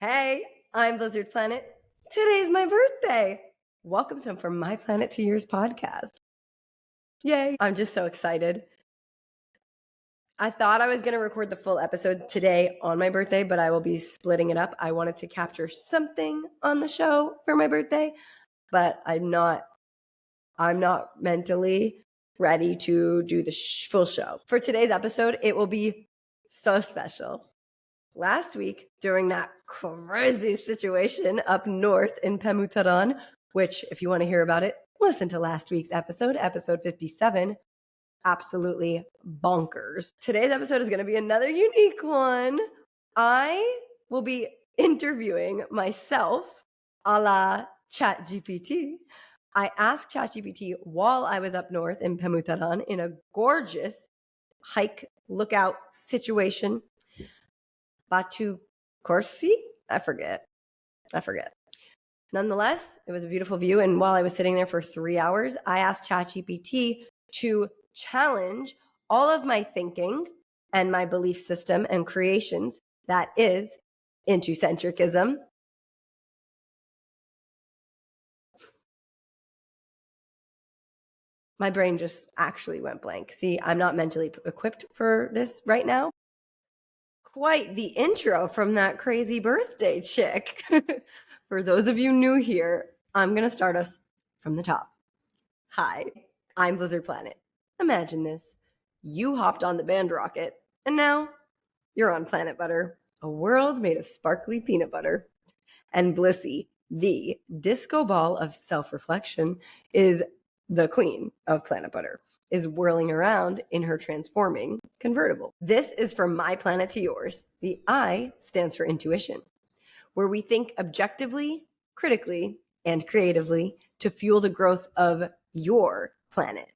Hey, I'm Blizzard Planet. Today's my birthday. Welcome to From My Planet to Yours podcast. Yay. I'm just so excited. I thought I was going to record the full episode today on my birthday, but I will be splitting it up. I wanted to capture something on the show for my birthday, but I'm not mentally ready to do the full show. For today's episode, it will be so special. Last week, during that crazy situation up north in Pemutaran, which, if you want to hear about it, listen to last week's episode 57. Absolutely bonkers. Today's episode is going to be another unique one. I will be interviewing myself a la ChatGPT. I asked ChatGPT while I was up north in Pemutaran in a gorgeous hike lookout situation. Batu Corsi? I forget. Nonetheless, it was a beautiful view. And while I was sitting there for 3 hours, I asked ChatGPT to challenge all of my thinking and my belief system and creations that is intocentrism. My brain just actually went blank. See, I'm not mentally equipped for this right now. Quite the intro from that crazy birthday chick. For those of you new here, I'm going to start us from the top. Hi, I'm Blizzard Planet. Imagine this. You hopped on the band rocket, and now you're on Planet Butter, a world made of sparkly peanut butter. And Blissi, the disco ball of self-reflection, is the queen of Planet Butter, is whirling around in her transforming convertible. This is From My Planet to Yours. The I stands for intuition, where we think objectively, critically, and creatively to fuel the growth of your planet.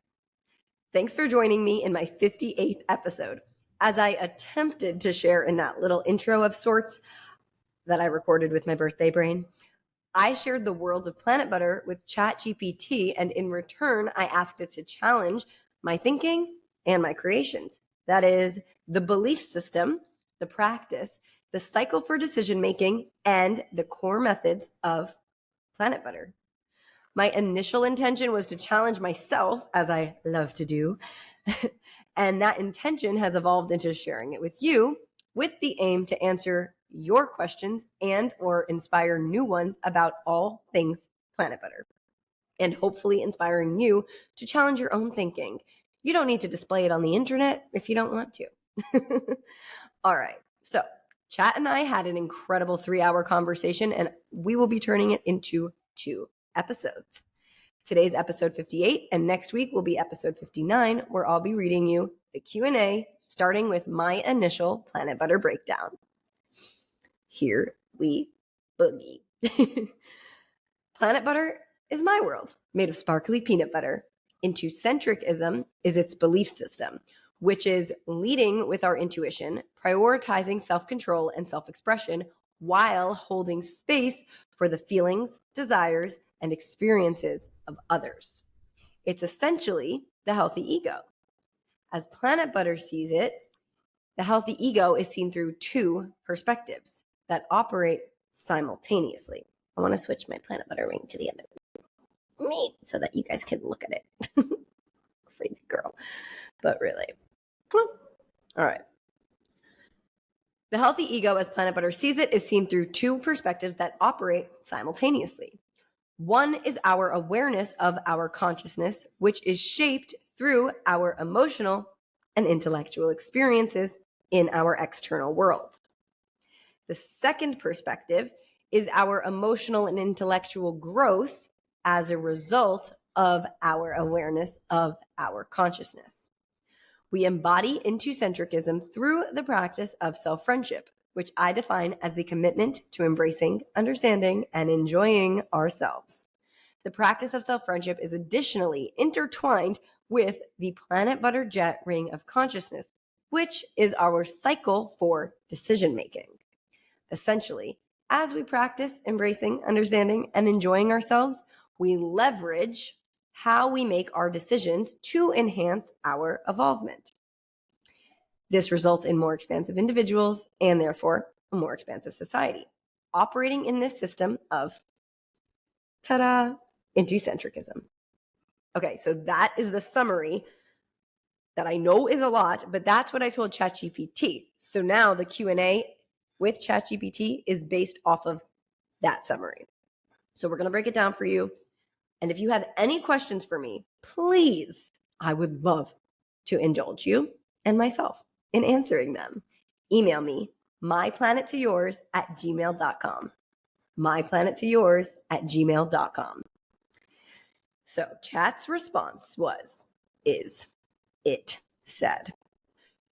Thanks for joining me in my 58th episode. As I attempted to share in that little intro of sorts that I recorded with my birthday brain, I shared the world of Planet Butter with ChatGPT, and in return, I asked it to challenge my thinking and my creations. That is, the belief system, the practice, the cycle for decision making, and the core methods of Planet Butter. My initial intention was to challenge myself, as I love to do, and that intention has evolved into sharing it with you with the aim to answer your questions and or inspire new ones about all things Planet Butter, and hopefully inspiring you to challenge your own thinking. You don't need to display it on the internet if you don't want to. All right, so Chat and I had an incredible 3-hour conversation, and we will be turning it into 2 episodes. Today's episode 58, and next week will be episode 59, where I'll be reading you the Q&A, starting with my initial Planet Butter breakdown. Here we boogie. Planet Butter is my world, made of sparkly peanut butter. Intocentrism is its belief system, which is leading with our intuition, prioritizing self-control and self-expression while holding space for the feelings, desires, and experiences of others. It's essentially the healthy ego. As Planet Butter sees it, the healthy ego is seen through 2 perspectives that operate simultaneously. I want to switch my Planet Butter wing to the other me so that you guys can look at it. Crazy girl. But really. All right. The healthy ego, as Planet Butter sees it, is seen through 2 perspectives that operate simultaneously. One is our awareness of our consciousness, which is shaped through our emotional and intellectual experiences in our external world. The second perspective is our emotional and intellectual growth as a result of our awareness of our consciousness. We embody intocentrism through the practice of self-friendship, which I define as the commitment to embracing, understanding, and enjoying ourselves. The practice of self-friendship is additionally intertwined with the Planet Butter jet ring of consciousness, which is our cycle for decision-making. Essentially, as we practice embracing, understanding, and enjoying ourselves, we leverage how we make our decisions to enhance our evolvement. This results in more expansive individuals and therefore a more expansive society. operating in this system of, ta-da, intucentrism. Okay, so that is the summary that I know is a lot, but that's what I told ChatGPT. So now the Q&A with ChatGPT is based off of that summary. So we're going to break it down for you. And if you have any questions for me, please, I would love to indulge you and myself in answering them. Email me, myplanettoyours@gmail.com. myplanettoyours@gmail.com. So chat's response it said,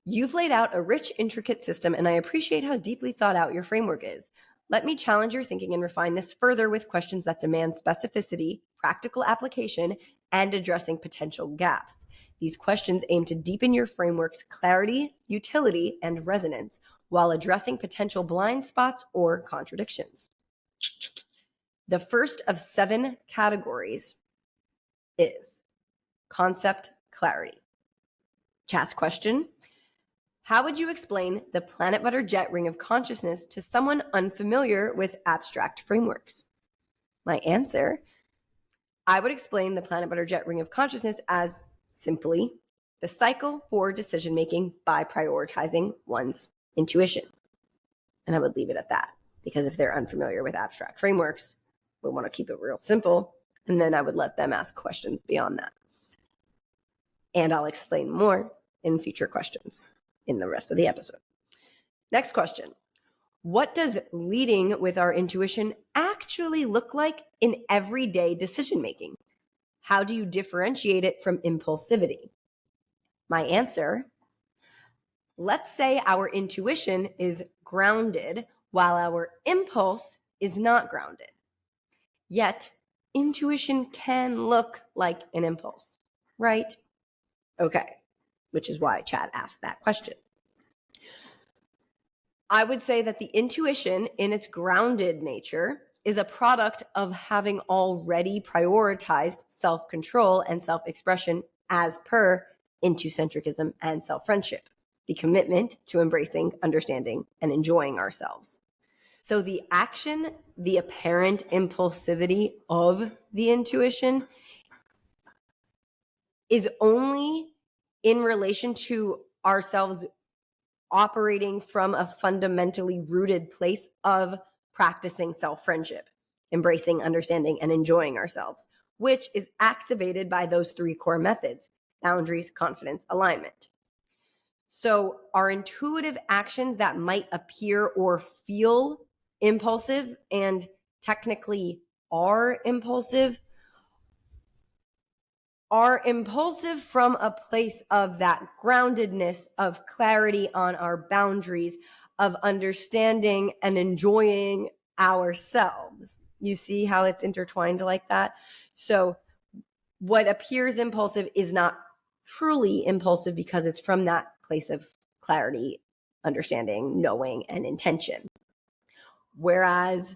"You've laid out a rich, intricate system, and I appreciate how deeply thought out your framework is. Let me challenge your thinking and refine this further with questions that demand specificity, practical application, and addressing potential gaps. These questions aim to deepen your framework's clarity, utility, and resonance while addressing potential blind spots or contradictions." The first of 7 categories is concept clarity. Chat's question: how would you explain the Planit Butter jet ring of consciousness to someone unfamiliar with abstract frameworks? My answer: I would explain the Planit Butter jet ring of consciousness as simply the cycle for decision making by prioritizing one's intuition. And I would leave it at that, because if they're unfamiliar with abstract frameworks, we want to keep it real simple. And then I would let them ask questions beyond that. And I'll explain more in future questions in the rest of the episode. Next question: what does leading with our intuition actually look like in everyday decision making? How do you differentiate it from impulsivity? My answer: let's say our intuition is grounded while our impulse is not grounded. Yet, intuition can look like an impulse, right? Okay, which is why Chad asked that question. I would say that the intuition in its grounded nature is a product of having already prioritized self-control and self-expression as per intucentrism and self-friendship, the commitment to embracing, understanding, and enjoying ourselves. So the action, the apparent impulsivity of the intuition is only in relation to ourselves operating from a fundamentally rooted place of practicing self-friendship, embracing, understanding, and enjoying ourselves, which is activated by those 3 core methods: boundaries, confidence, alignment. So our intuitive actions that might appear or feel impulsive and technically are impulsive from a place of that groundedness, of clarity on our boundaries, of understanding and enjoying ourselves. You see how it's intertwined like that? So what appears impulsive is not truly impulsive because it's from that place of clarity, understanding, knowing, and intention. Whereas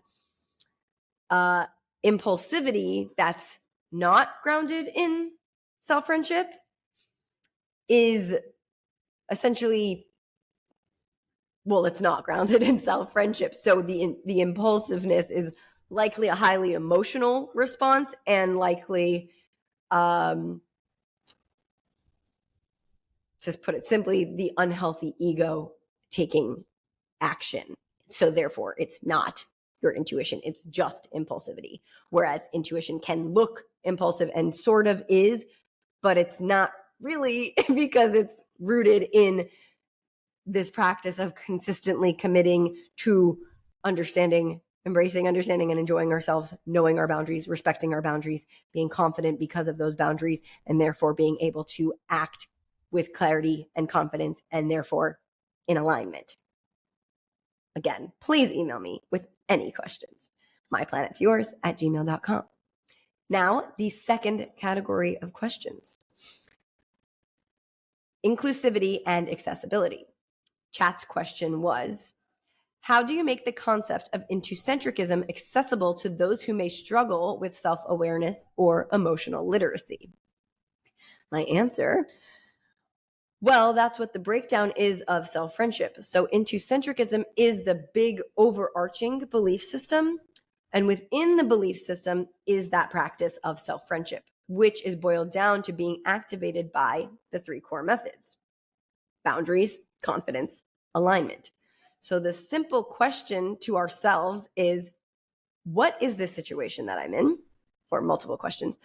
impulsivity that's not grounded in self-friendship is essentially, well, it's not grounded in self-friendship. So the impulsiveness is likely a highly emotional response and likely, to put it simply, the unhealthy ego taking action. So therefore, it's not your intuition. It's just impulsivity. Whereas intuition can look impulsive and sort of is, but it's not really, because it's rooted in this practice of consistently committing to understanding, embracing, understanding, and enjoying ourselves, knowing our boundaries, respecting our boundaries, being confident because of those boundaries, and therefore being able to act with clarity and confidence, and therefore in alignment. Again, please email me with any questions. myplanettoyours@gmail.com. Now, the second category of questions: inclusivity and accessibility. Chat's question was, how do you make the concept of intucentrism accessible to those who may struggle with self-awareness or emotional literacy? My answer: Well, that's what the breakdown is of self-friendship. So centricism is the big overarching belief system. And within the belief system is that practice of self-friendship, which is boiled down to being activated by the 3 core methods: boundaries, confidence, alignment. So the simple question to ourselves is, what is this situation that I'm in? Or multiple questions.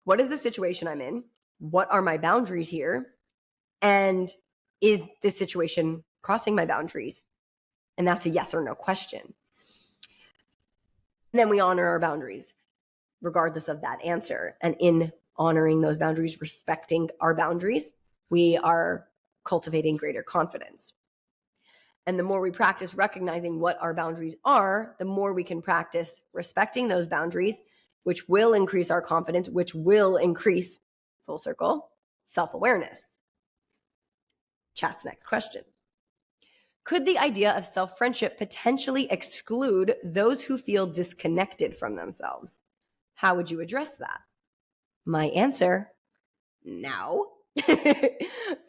What is the situation I'm in? What are my boundaries here? And is this situation crossing my boundaries? And that's a yes or no question. And then we honor our boundaries, regardless of that answer. And in honoring those boundaries, respecting our boundaries, we are cultivating greater confidence. And the more we practice recognizing what our boundaries are, the more we can practice respecting those boundaries, which will increase our confidence, which will increase, full circle, self-awareness. Chat's next question. Could the idea of self-friendship potentially exclude those who feel disconnected from themselves? How would you address that? My answer, no.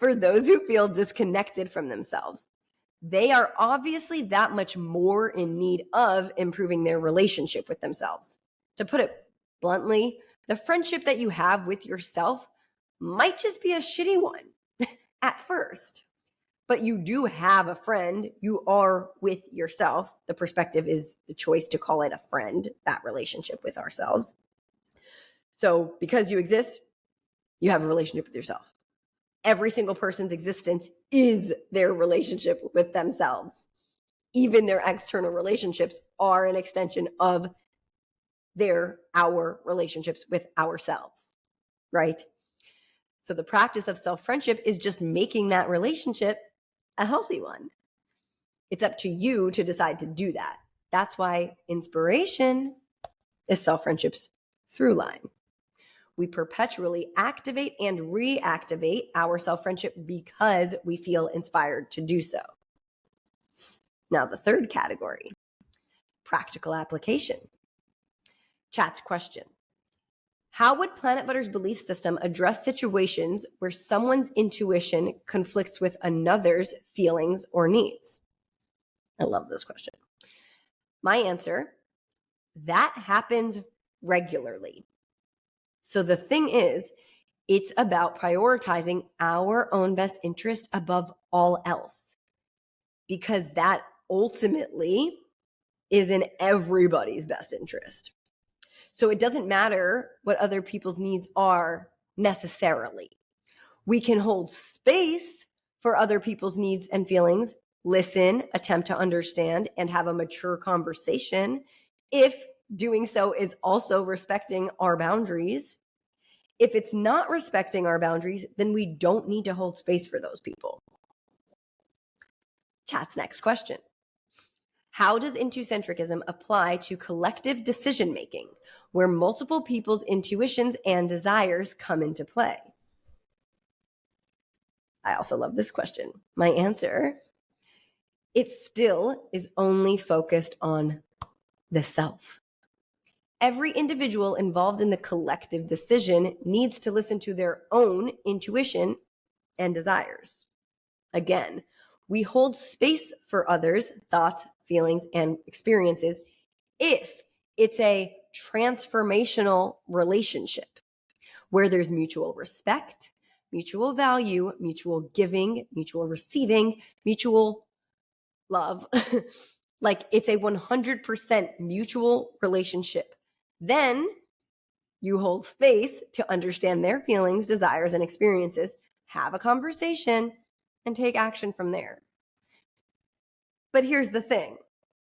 For those who feel disconnected from themselves, they are obviously that much more in need of improving their relationship with themselves. To put it bluntly, the friendship that you have with yourself might just be a shitty one at first. But you do have a friend. You are with yourself. The perspective is the choice to call it a friend, that relationship with ourselves. So because you exist, you have a relationship with yourself. Every single person's existence is their relationship with themselves. Even their external relationships are an extension of our relationships with ourselves, right? So the practice of self-friendship is just making that relationship a healthy one. It's up to you to decide to do that. That's why inspiration is self-friendship's through line. We perpetually activate and reactivate our self-friendship because we feel inspired to do so. Now, the third category, practical application. Chat's question. How would Planit Butter's belief system address situations where someone's intuition conflicts with another's feelings or needs? I love this question. My answer, that happens regularly. So the thing is, it's about prioritizing our own best interest above all else, because that ultimately is in everybody's best interest. So it doesn't matter what other people's needs are necessarily. We can hold space for other people's needs and feelings, listen, attempt to understand, and have a mature conversation if doing so is also respecting our boundaries. If it's not respecting our boundaries, then we don't need to hold space for those people. Chat's next question. How does centricism apply to collective decision making, where multiple people's intuitions and desires come into play? I also love this question. My answer, it still is only focused on the self. Every individual involved in the collective decision needs to listen to their own intuition and desires. Again, we hold space for others' thoughts, feelings, and experiences if it's a transformational relationship where there's mutual respect, mutual value, mutual giving, mutual receiving, mutual love. Like it's a 100% mutual relationship. Then you hold space to understand their feelings, desires, and experiences, have a conversation, and take action from there. But here's the thing.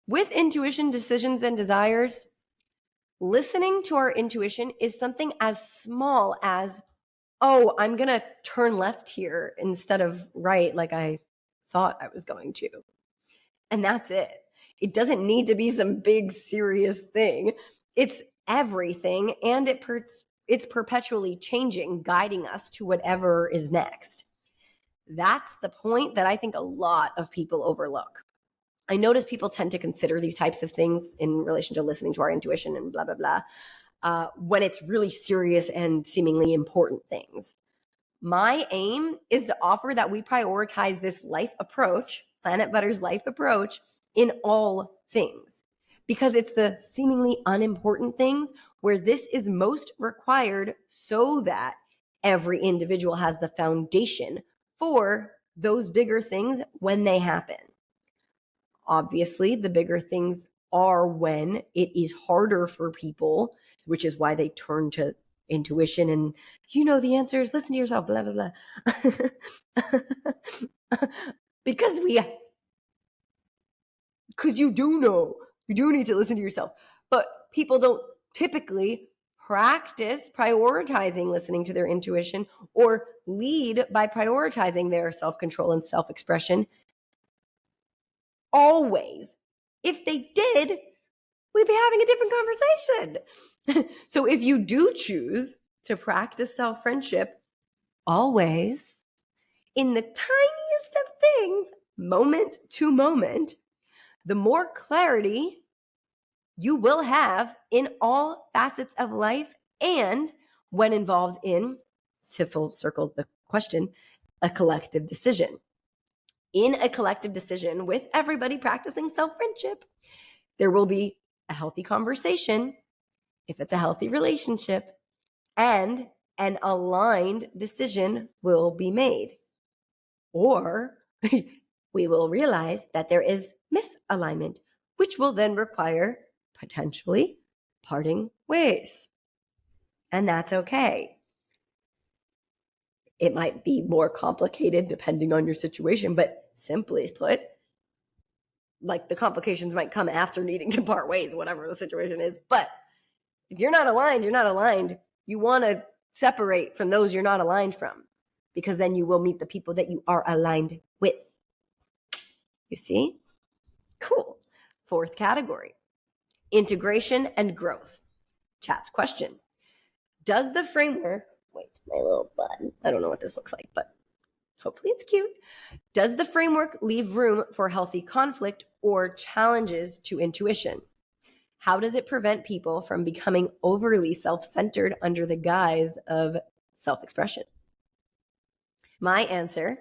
With intuition, decisions, and desires, listening to our intuition is something as small as, oh, I'm going to turn left here instead of right like I thought I was going to. And that's it. It doesn't need to be some big serious thing. It's everything, and it's perpetually changing, guiding us to whatever is next. That's the point that I think a lot of people overlook. I notice people tend to consider these types of things in relation to listening to our intuition and blah, blah, blah, when it's really serious and seemingly important things. My aim is to offer that we prioritize this life approach, Planit Butter's life approach, in all things, because it's the seemingly unimportant things where this is most required so that every individual has the foundation for those bigger things when they happen. Obviously, the bigger things are when it is harder for people, which is why they turn to intuition and the answers, listen to yourself, blah, blah, blah. because you do need to listen to yourself. But people don't typically practice prioritizing listening to their intuition or lead by prioritizing their self-control and self-expression. Always. If they did, we'd be having a different conversation. So if you do choose to practice self-friendship, always in the tiniest of things, moment to moment, the more clarity you will have in all facets of life and when involved in, to full circle the question, a collective decision. In a collective decision with everybody practicing self-friendship, there will be a healthy conversation, if it's a healthy relationship, and an aligned decision will be made. Or we will realize that there is misalignment, which will then require potentially parting ways. And that's okay. It might be more complicated depending on your situation, but simply put, like the complications might come after needing to part ways, whatever the situation is. But if you're not aligned, you're not aligned. You want to separate from those you're not aligned from, because then you will meet the people that you are aligned with. You see? Cool. Fourth category, integration and growth. Chat's question. Does the framework, wait, my little button, I don't know what this looks like, but hopefully it's cute. Does the framework leave room for healthy conflict or challenges to intuition? How does it prevent people from becoming overly self-centered under the guise of self-expression? My answer,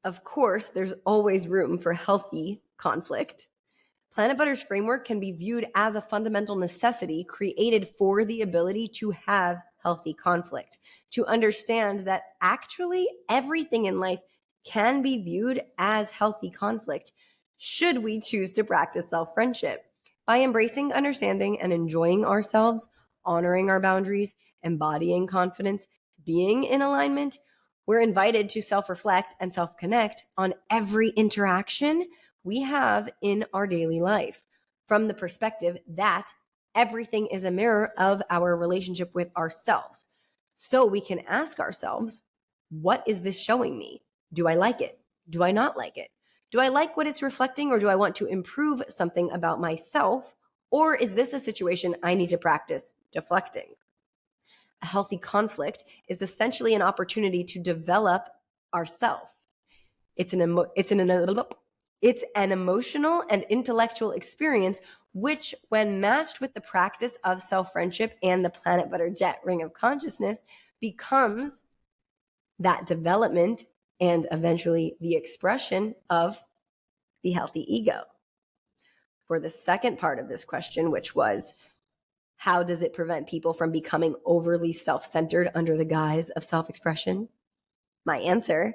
of course, there's always room for healthy conflict. Planit Butter's framework can be viewed as a fundamental necessity created for the ability to have healthy conflict, to understand that actually everything in life can be viewed as healthy conflict should we choose to practice self-friendship. By embracing, understanding, and enjoying ourselves, honoring our boundaries, embodying confidence, being in alignment, we're invited to self-reflect and self-connect on every interaction we have in our daily life from the perspective that everything is a mirror of our relationship with ourselves. So we can ask ourselves, what is this showing me? Do I like it? Do I not like it? Do I like what it's reflecting, or do I want to improve something about myself? Or is this a situation I need to practice deflecting? A healthy conflict is essentially an opportunity to develop ourself. It's an emotional and intellectual experience, which, when matched with the practice of self-friendship and the Planit Butter Jet ring of consciousness, becomes that development and eventually the expression of the healthy ego. For the second part of this question, which was, how does it prevent people from becoming overly self-centered under the guise of self-expression? My answer,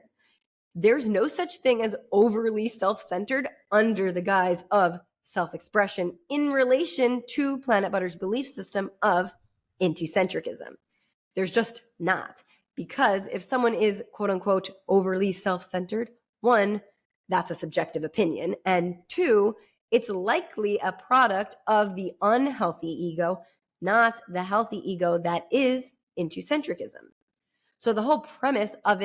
there's no such thing as overly self-centered under the guise of self-expression in relation to Planit Butter's belief system of intucentrism. There's just not. Because if someone is, quote unquote, overly self-centered, one, that's a subjective opinion. And two, it's likely a product of the unhealthy ego, not the healthy ego that is intucentrism. So the whole premise of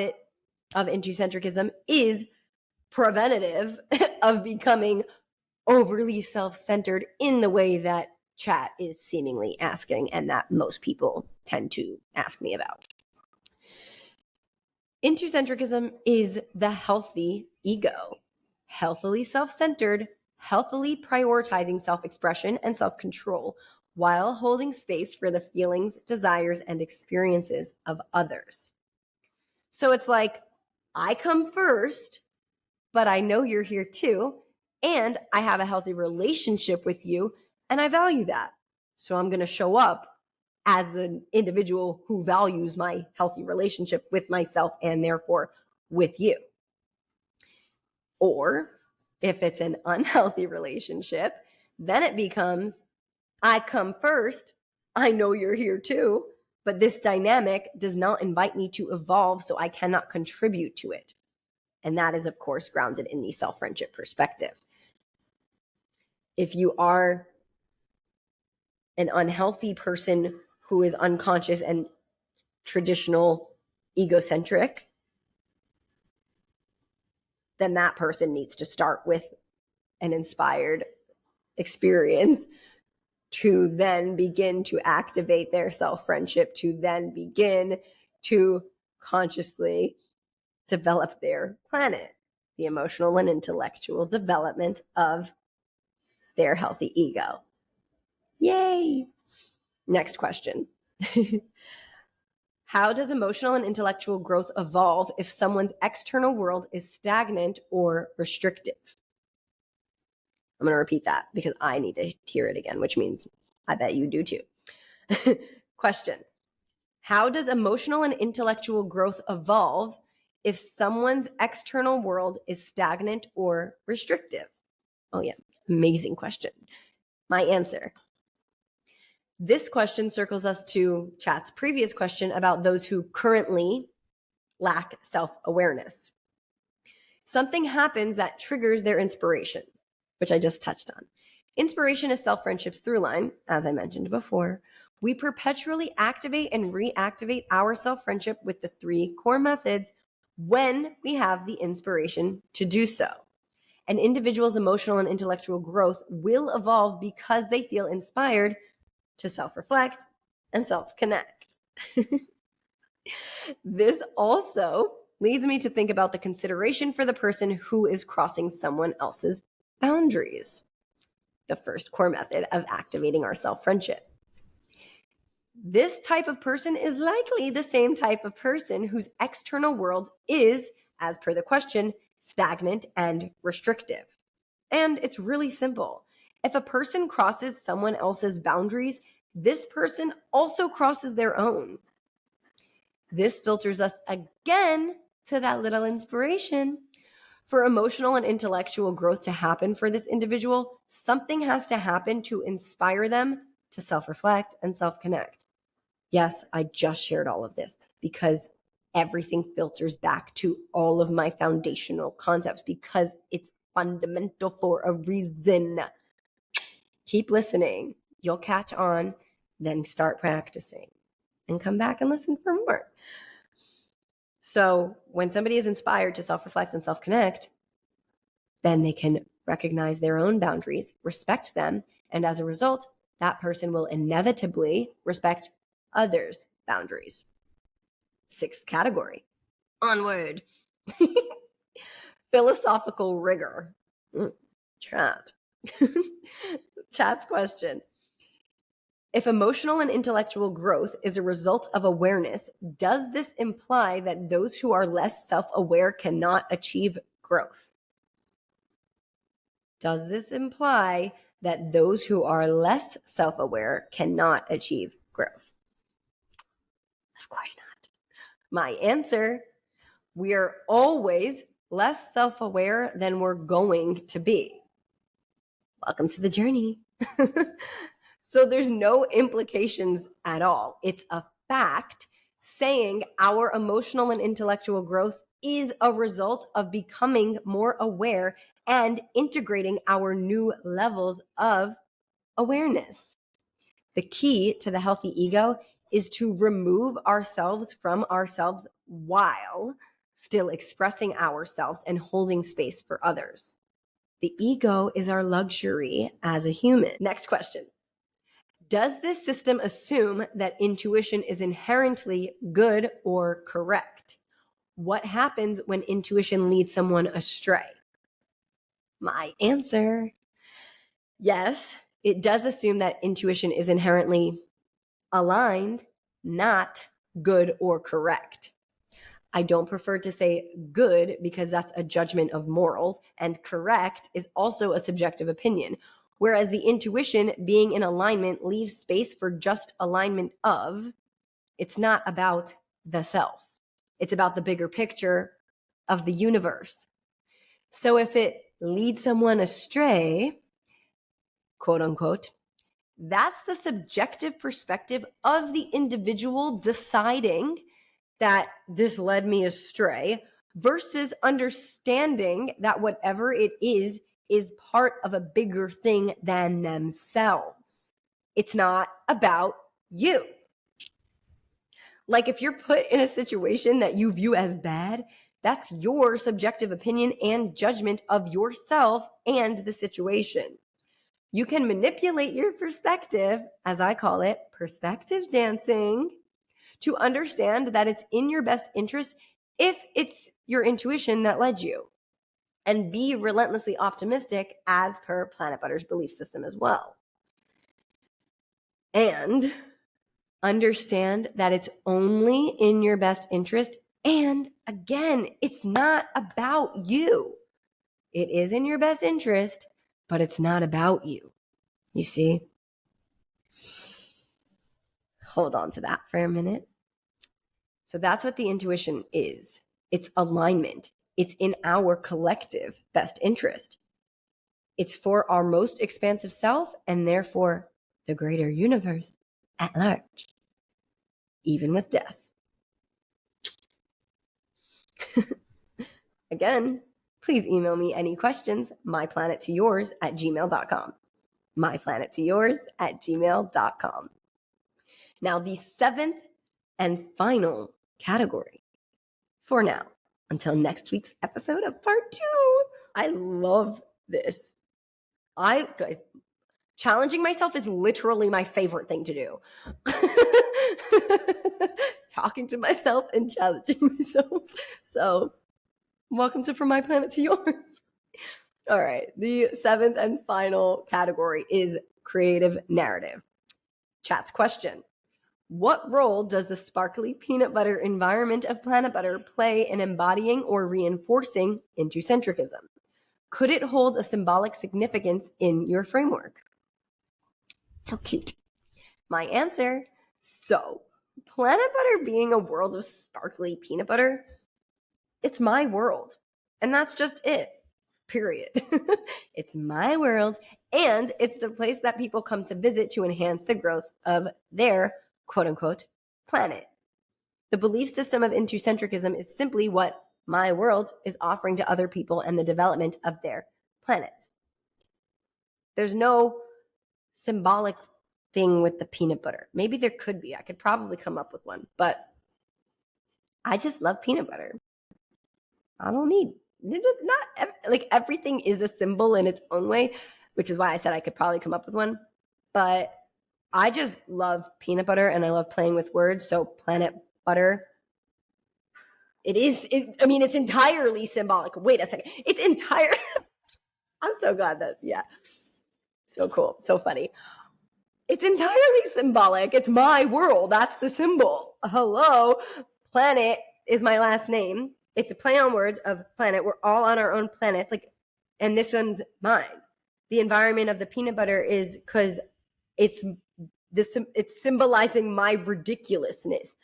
intucentrism is preventative of becoming overly self-centered in the way that chat is seemingly asking and that most people tend to ask me about. Intucentrism is the healthy ego, healthily self-centered, healthily prioritizing self-expression and self-control while holding space for the feelings, desires, and experiences of others. So it's like, I come first, but I know you're here too. And I have a healthy relationship with you, and I value that. So I'm going to show up as an individual who values my healthy relationship with myself and therefore with you. Or if it's an unhealthy relationship, then it becomes, I come first, I know you're here too, but this dynamic does not invite me to evolve, so I cannot contribute to it. And that is, of course, grounded in the self-friendship perspective. If you are an unhealthy person who is unconscious and traditional egocentric, then that person needs to start with an inspired experience to then begin to activate their self-friendship, to then begin to consciously develop their planet, the emotional and intellectual development of their healthy ego. Yay! Next question. How does emotional and intellectual growth evolve if someone's external world is stagnant or restrictive? I'm going to repeat that because I need to hear it again, which means I bet you do too. Question. How does emotional and intellectual growth evolve if someone's external world is stagnant or restrictive? Oh yeah, amazing question. My answer. This question circles us to chat's previous question about those who currently lack self-awareness. Something happens that triggers their inspiration, which I just touched on. Inspiration is self-friendship's through line, as I mentioned before. We perpetually activate and reactivate our self-friendship with the 3 core methods when we have the inspiration to do so. An individual's emotional and intellectual growth will evolve because they feel inspired to self-reflect and self-connect. This also leads me to think about the consideration for the person who is crossing someone else's boundaries, the first core method of activating our self-friendship. This type of person is likely the same type of person whose external world is, as per the question, stagnant and restrictive. And it's really simple. If a person crosses someone else's boundaries, this person also crosses their own. This filters us again to that little inspiration. For emotional and intellectual growth to happen for this individual, something has to happen to inspire them to self-reflect and self-connect. Yes, I just shared all of this because everything filters back to all of my foundational concepts because it's fundamental for a reason. Keep listening. You'll catch on, then start practicing and come back and listen for more. So when somebody is inspired to self-reflect and self-connect, then they can recognize their own boundaries, respect them, and as a result, that person will inevitably respect others' boundaries. 6th category. Onward. Philosophical rigor. Chat. Chat's question. If emotional and intellectual growth is a result of awareness, does this imply that those who are less self-aware cannot achieve growth? Does this imply that those who are less self-aware cannot achieve growth? Of course not. My answer, we are always less self-aware than we're going to be. Welcome to the journey. So there's no implications at all. It's a fact saying our emotional and intellectual growth is a result of becoming more aware and integrating our new levels of awareness. The key to the healthy ego is to remove ourselves from ourselves while still expressing ourselves and holding space for others. The ego is our luxury as a human. Next question. Does this system assume that intuition is inherently good or correct? What happens when intuition leads someone astray? My answer, yes, it does assume that intuition is inherently aligned, not good or correct. I don't prefer to say good because that's a judgment of morals, and correct is also a subjective opinion. Whereas the intuition, being in alignment, leaves space for just alignment of. It's not about the self. It's about the bigger picture of the universe. So if it leads someone astray, quote unquote, that's the subjective perspective of the individual deciding that this led me astray versus understanding that whatever it is part of a bigger thing than themselves. It's not about you. Like if you're put in a situation that you view as bad, that's your subjective opinion and judgment of yourself and the situation. You can manipulate your perspective, as I call it, perspective dancing, to understand that it's in your best interest if it's your intuition that led you. And be relentlessly optimistic as per Planit Butter's belief system as well. And understand that it's only in your best interest. And again, it's not about you. It is in your best interest, but it's not about you. You see? Hold on to that for a minute. So that's what the intuition is. It's alignment. It's in our collective best interest. It's for our most expansive self and therefore the greater universe at large, even with death. Again, please email me any questions, myplanettoyours@gmail.com. myplanettoyours@gmail.com. Now, the seventh and final category for now, until next week's episode of part 2. I love this. Guys, challenging myself is literally my favorite thing to do. Talking to myself and challenging myself. So, welcome to From My Planet to Yours. All right. The seventh and final category is creative narrative. Chat's question. What role does the sparkly peanut butter environment of Planit Butter play in embodying or reinforcing intucentricism? Could it hold a symbolic significance in your framework? So cute. My answer, so Planit Butter being a world of sparkly peanut butter, it's my world. And that's just it, period. It's my world, and it's the place that people come to visit to enhance the growth of their quote-unquote planet. The belief system of intucentricism is simply what my world is offering to other people and the development of their planets. There's no symbolic thing with the peanut butter. Maybe there could be. I could probably come up with one, but I just love peanut butter. I don't need it. Is not like everything is a symbol in its own way, which is why I said I could probably come up with one. But I just love peanut butter and I love playing with words. So Planit Butter. It's entirely symbolic. Wait a second. It's entire. I'm so glad that, yeah. So cool. So funny. It's entirely symbolic. It's my world. That's the symbol. Hello. Planet is my last name. It's a play on words of planet. We're all on our own planets. And this one's mine. The environment of the peanut butter is because it's symbolizing my ridiculousness.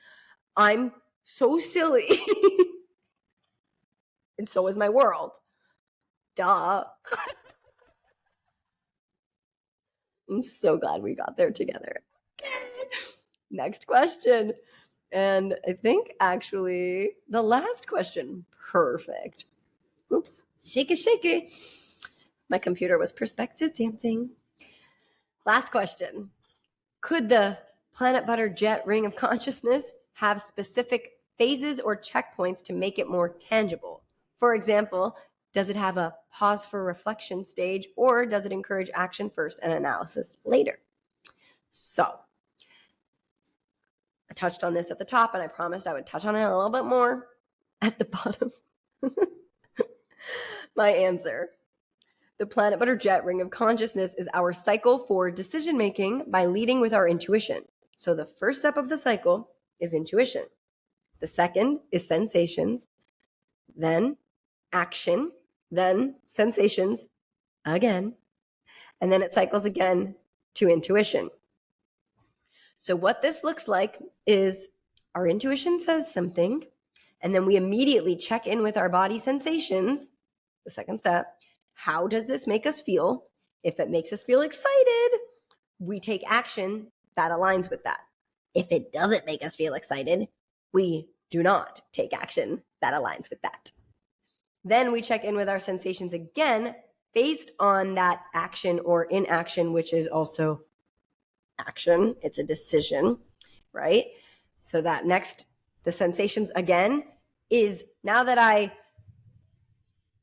I'm so silly. And so is my world. Duh. I'm so glad we got there together. Next question. And I think actually the last question. Perfect. Oops. Shake it. My computer was perspective dancing. Last question. Could the Planit Butter jet ring of consciousness have specific phases or checkpoints to make it more tangible? For example, does it have a pause for reflection stage, or does it encourage action first and analysis later? So, I touched on this at the top, and I promised I would touch on it a little bit more at the bottom. My answer. The Planit Butter jet ring of consciousness is our cycle for decision-making by leading with our intuition. So the first step of the cycle is intuition. The second is sensations, then action, then sensations again, and then it cycles again to intuition. So what this looks like is our intuition says something, and then we immediately check in with our body sensations. The second step, how does this make us feel? If it makes us feel excited, we take action that aligns with that. If it doesn't make us feel excited, we do not take action that aligns with that. Then we check in with our sensations again based on that action or inaction, which is also action. It's a decision, right? So that next, the sensations again is now that I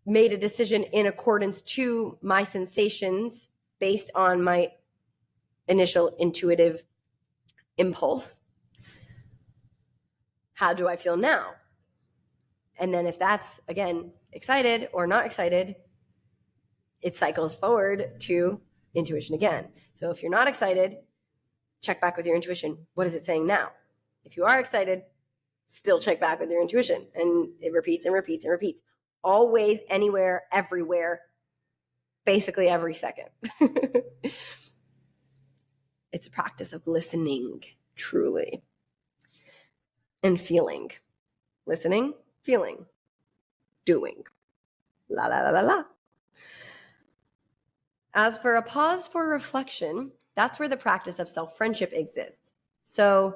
made a decision in accordance to my sensations based on my initial intuitive impulse. How do I feel now? And then if that's, again, excited or not excited, it cycles forward to intuition again. So if you're not excited, check back with your intuition. What is it saying now? If you are excited, still check back with your intuition. And it repeats and repeats and repeats. Always, anywhere, everywhere, basically every second. It's a practice of listening, truly, and feeling. Listening, feeling, doing. La, la, la, la, la. As for a pause for reflection, that's where the practice of self-friendship exists. So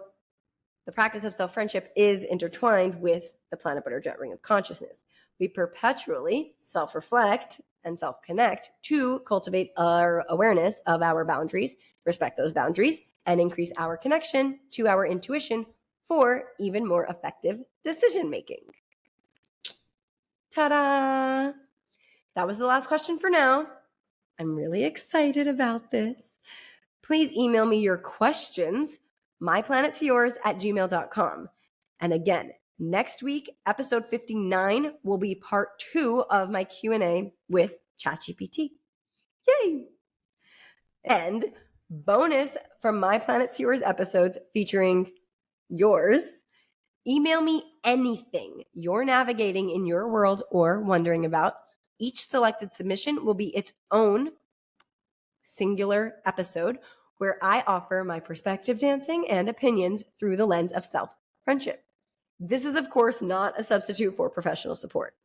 the practice of self-friendship is intertwined with the Planit Butter jet ring of consciousness. We perpetually self-reflect and self-connect to cultivate our awareness of our boundaries, respect those boundaries, and increase our connection to our intuition for even more effective decision-making. Ta-da! That was the last question for now. I'm really excited about this. Please email me your questions, myplanettoyours@gmail.com. And again, next week, episode 59 will be part 2 of my Q&A with ChatGPT. Yay! And bonus from My Planet to Yours episodes featuring yours. Email me anything you're navigating in your world or wondering about. Each selected submission will be its own singular episode where I offer my perspective dancing and opinions through the lens of self-friendship. This is, of course, not a substitute for professional support.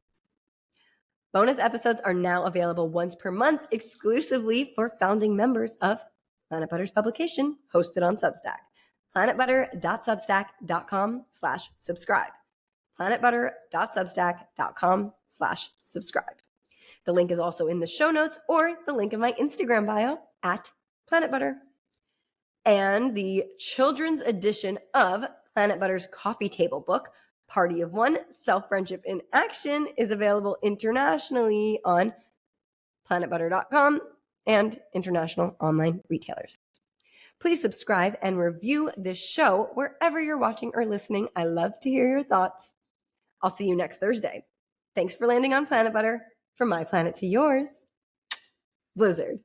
Bonus episodes are now available once per month exclusively for founding members of Planit Butter's publication hosted on Substack. planetbutter.substack.com/subscribe. planetbutter.substack.com/subscribe. The link is also in the show notes or the link in my Instagram bio @PlanetButter. And the children's edition of Planit Butter's coffee table book, Party of One, Self-Friendship in Action, is available internationally on planetbutter.com and international online retailers. Please subscribe and review this show wherever you're watching or listening. I love to hear your thoughts. I'll see you next Thursday. Thanks for landing on Planit Butter. From my planet to yours, Blizzard.